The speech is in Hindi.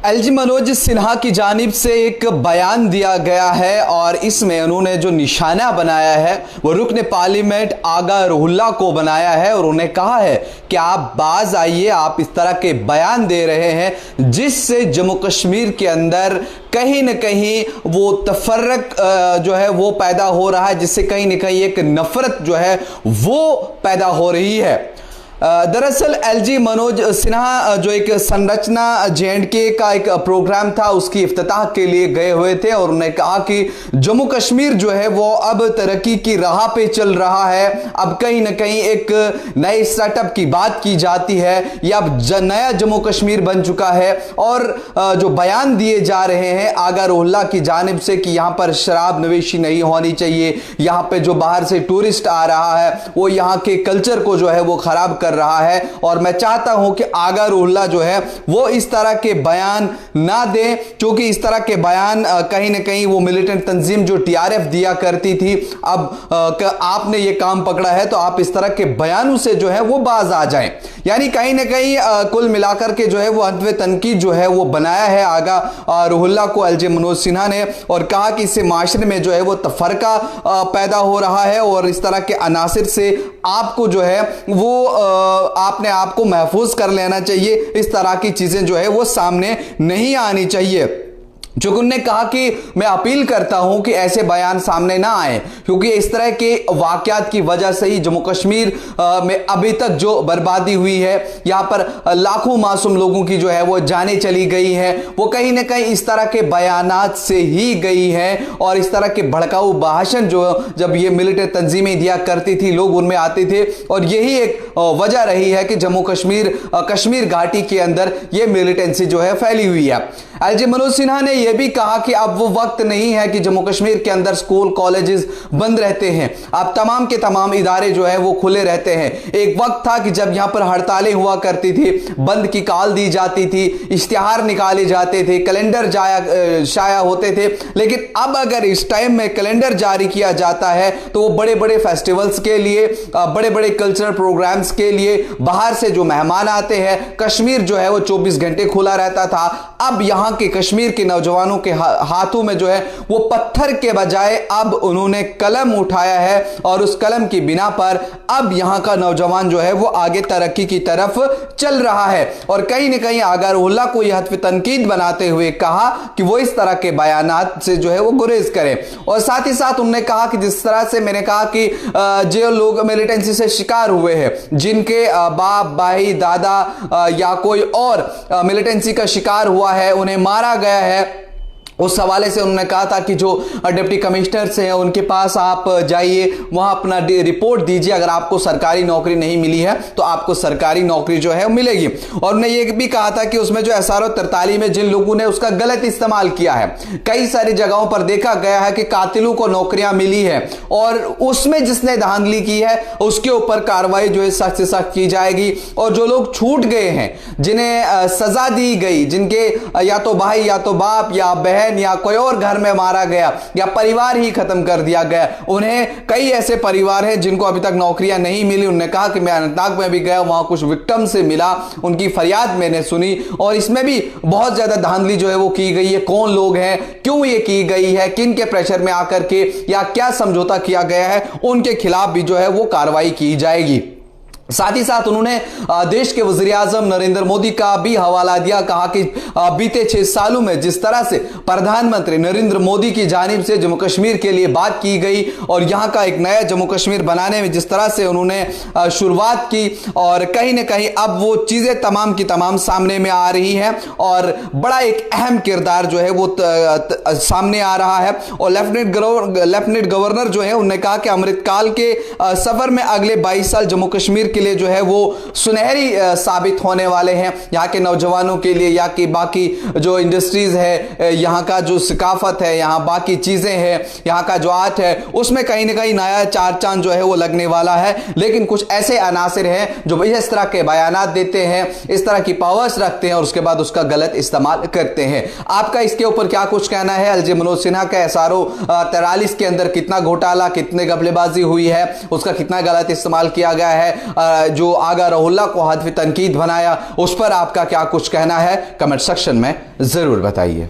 एलजी मनोज सिन्हा की जानिब से एक बयान दिया गया है और इसमें उन्होंने जो निशाना बनाया है वो रुकने पार्लियामेंट आगा रुहुल्लाह को बनाया है और उन्हें कहा है कि आप बाज आइए, आप इस तरह के बयान दे रहे हैं जिससे जम्मू कश्मीर के अंदर कहीं न कहीं वो तफर्रक जो है वो पैदा हो रहा है, जिससे कहीं न कहीं एक नफरत जो है वो पैदा हो रही है। दरअसल एलजी मनोज सिन्हा जो एक संरचना जेएंडके का एक प्रोग्राम था उसकी इफ्तिताह के लिए गए हुए थे और उन्होंने कहा कि जम्मू कश्मीर जो है वो अब तरक्की की राह पे चल रहा है, अब कहीं ना कहीं एक नए स्टार्टअप की बात की जाती है, यह अब नया जम्मू कश्मीर बन चुका है। और जो बयान दिए जा रहे हैं आगा रुहुल्लाह की जानिब से कि यहाँ पर शराब नवेशी नहीं होनी चाहिए, यहाँ पे जो बाहर से टूरिस्ट आ रहा है वो यहाँ के कल्चर को जो है वो खराब कर रहा है, और मैं चाहता हूं कि आगा रुहुल्लाह जो है वो इस तरह के बयान ना दे, क्योंकि इस तरह के बयान कहीं ना कहीं वो मिलिटेंट तंजीम जो टीआरएफ दिया करती थी, अब आपने ये काम पकड़ा है तो आप इस तरह के बयानों से जो है वो बाज आ जाएं। यानी कहीं ना कहीं कुल मिलाकर के जो है वो हदवे तनकीद जो है वो बनाया है आगा रुहुल्लाह को एलजी मनोज सिन्हा ने, और कहा कि इससे माशरे में जो है वो तफरका पैदा हो रहा है और इस तरह के अनासिर से आपको जो है वो आपने आपको महफूज कर लेना चाहिए, इस तरह की चीजें जो है वो सामने नहीं आनी चाहिए। जो उन्होंने कहा कि मैं अपील करता हूं कि ऐसे बयान सामने ना आए, क्योंकि इस तरह के वाकयात की वजह से ही जम्मू कश्मीर में अभी तक जो बर्बादी हुई है, यहां पर लाखों मासूम लोगों की जो है वो जानें चली गई है, वो कहीं ना कहीं इस तरह के बयानात से ही गई है। और इस तरह के भड़काऊ भाषण जो जब ये मिलिटेंट तंजीमें दिया करती थी लोग उनमें आते थे, और यही एक वजह रही है कि जम्मू कश्मीर घाटी के अंदर ये मिलिटेंसी जो है फैली हुई है। एलजी मनोज सिन्हा ने यह भी कहा कि अब वो वक्त नहीं है कि जम्मू कश्मीर के अंदर स्कूल कॉलेजेस बंद रहते हैं, अब तमाम के तमाम इदारे जो है वो खुले रहते हैं। एक वक्त था कि जब यहां पर हड़तालें हुआ करती थी, बंद की कॉल दी जाती थी, इश्तिहार निकाले जाते थे, कैलेंडर शाया होते थे, लेकिन अब अगर इस टाइम में कैलेंडर जारी किया जाता है तो वो बड़े बड़े फेस्टिवल्स के लिए, बड़े बड़े कल्चरल प्रोग्राम्स के लिए बाहर से जो मेहमान आते हैं, कश्मीर जो है वो 24 घंटे खुला रहता था। अब यहां के कश्मीर के नौजवानों के हाथों में जो है वो पत्थर के बजाय अब उन्होंने कलम उठाया है, और उस कलम की बिना पर अब यहां का नौजवान जो है वो आगे तरक्की की तरफ चल रहा है। और कहीं ना कहीं आगा रुहुल्लाह को यह हत्फ तनकीद बनाते हुए कहा कि वो इस तरह के बयानात से जो है वो गुरेज करें। और साथ ही साथ उन्होंने कहा कि जिस तरह से मैंने कहा कि जो लोग मिलिटेंसी से शिकार हुए हैं, जिनके बाप भाई दादा या कोई और मिलिटेंसी का शिकार हुआ है, उन्हें मारा गया है, उस हवाले से उन्होंने कहा था कि जो डिप्टी कमिश्नर्स हैं उनके पास आप जाइए, वहां अपना रिपोर्ट दीजिए, अगर आपको सरकारी नौकरी नहीं मिली है तो आपको सरकारी नौकरी जो है मिलेगी। और उन्होंने ये भी कहा था कि उसमें जो SRO 43 में जिन लोगों ने उसका गलत इस्तेमाल किया है, कई सारी जगहों पर देखा गया है कि कातिलों को नौकरियां मिली है, और उसमें जिसने धांधली की है उसके ऊपर कार्रवाई जो है सख्त से सख्त की जाएगी। और जो लोग छूट गए हैं, जिन्हें सजा दी गई, जिनके या तो भाई या तो बाप या बहन या कोई और घर में मारा गया या परिवार ही खत्म कर दिया गया, उन्हें कई ऐसे परिवार हैं जिनको अभी तक नौकरियां नहीं मिली। उन्होंने कहा कि मैं अनंतनाग में भी गया, वहां कुछ विक्टिम से मिला, उनकी फरियाद मैंने सुनी, और इसमें भी बहुत ज्यादा धांधली जो है वो की गई है। कौन लोग हैं, क्यों ये की गई है, किन के प्रेशर में आकर के या क्या समझौता किया गया है, उनके खिलाफ भी जो है वो कार्रवाई की जाएगी। साथ ही साथ उन्होंने देश के वज़ीर-ए-आज़म नरेंद्र मोदी का भी हवाला दिया, कहा कि बीते 6 सालों में जिस तरह से प्रधानमंत्री नरेंद्र मोदी की जानिब से जम्मू कश्मीर के लिए बात की गई और यहां का एक नया जम्मू कश्मीर बनाने में जिस तरह से उन्होंने शुरुआत की, और कहीं ना कहीं अब वो चीजें तमाम की तमाम सामने में आ रही हैं और बड़ा एक अहम किरदार जो है वो सामने आ रहा है। और लेफ्टिनेंट गवर्नर जो है उन्होंने कहा कि अमृतकाल के सफर में अगले 22 साल जम्मू कश्मीर के लिए जो है वो सुनहरी साबित होने वाले हैं, यहाँ के नौजवानों के लिए, यहाँ की बाकी जो इंडस्ट्रीज है, यहाँ का जो सकाफत है, यहाँ बाकी चीजें हैं, यहाँ का जो आर्ट है, उसमें कहीं ना कहीं नया चार चांद जो है वो लगने वाला है। लेकिन कुछ ऐसे अनासिर हैं जो इस तरह के बयानात देते हैं, इस तरह की पावर्स रखते हैं और उसके बाद उसका गलत इस्तेमाल करते हैं। आपका इसके ऊपर क्या कुछ कहना है? एलजी मनोज सिन्हा का SRO 43 के अंदर कितना घोटाला, कितने घपलेबाजी हुई है, उसका कितना गलत इस्तेमाल किया गया है, जो आगा रुहुल्लाह को हदफ तनकीद बनाया, उस पर आपका क्या कुछ कहना है, कमेंट सेक्शन में ज़रूर बताइए।